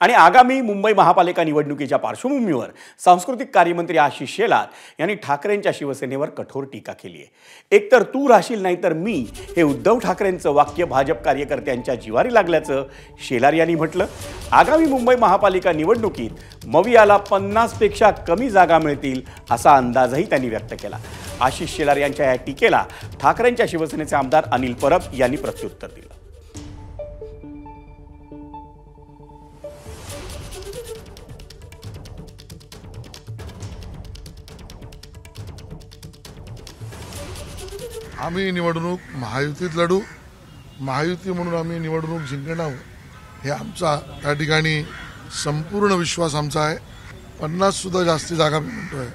आणि आगामी मुंबई महापालिका निवडणुकीच्या पार्श्वभूमीवर सांस्कृतिक कार्यमंत्री आशिष शेलार यांनी ठाकरेंच्या शिवसेनेवर कठोर टीका केली आहे। एकतर तू राहशील नाहीतर मी हे उद्धव ठाकरेंचं वाक्य भाजप कार्यकर्त्यांच्या जिवारी लागल्याचं शेलार यांनी म्हटलं। आगामी मुंबई महापालिका निवडणुकीत मवियाला 50 पेक्षा कमी जागा मिळतील असा अंदाजही त्यांनी व्यक्त केला। आशिष शेलार यांच्या या टीकेला ठाकरेंच्या शिवसेनेचे आमदार अनिल परब यांनी प्रत्युत्तर दिलं। आम्ही निवडणूक महायुतीत लढू, महायुती म्हणून आम्ही निवडणूक जिंकणार हे आमचा त्या ठिकाणी संपूर्ण विश्वास आमचा आहे। 50 सुद्धा जास्ती जागा मी म्हणतोय,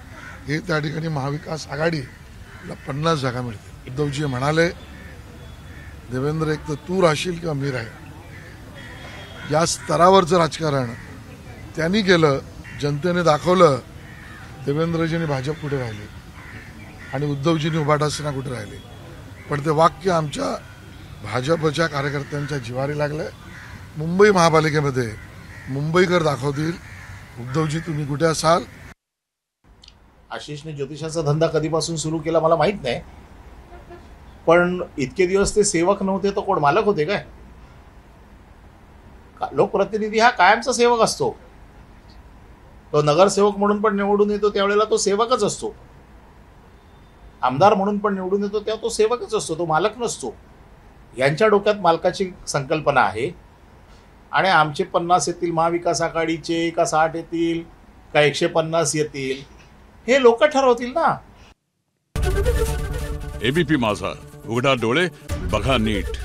हे त्या ठिकाणी महाविकास आघाडीला 50 जागा मिळतील। उद्धवजी म्हणाले, देवेंद्र एक तर तू राहशील किंवा मी राहील, या स्तरावरचं राजकारण त्यांनी केलं। जनतेने दाखवलं देवेंद्रजींनी भाजप कुठे राहिले आणि उद्धवजींनी उभाटा सेना कुठे राहिली, पण ते वाक्य आमच्या भाजपच्या कार्यकर्त्यांच्या जिवारी लागलंय। मुंबई महापालिकेमध्ये मुंबईकर दाखवतील उद्धवजी तुम्ही कुठे असाल। आशिषने ज्योतिषाचा धंदा कधीपासून सुरू केला मला माहित नाही, पण इतके दिवस ते सेवक नव्हते तर कोण मालक होते काय? लोकप्रतिनिधी हा कायमचा सेवक असतो। तो नगरसेवक म्हणून पण निवडून येतो त्यावेळेला तो सेवकच असतो, आमदार म्हणून पण निवडून येतो तेव्हा तो सेवकच असतो, तो मालक नसतो। यांच्या डोक्यात मालकाची संकल्पना आहे आणि आमचे 50 येतील महाविकास आघाडीचे का 60 येतील का 150 येतील हे लोक ठरवतील ना। एबीपी माझा, उघडा डोळे बघा नीट।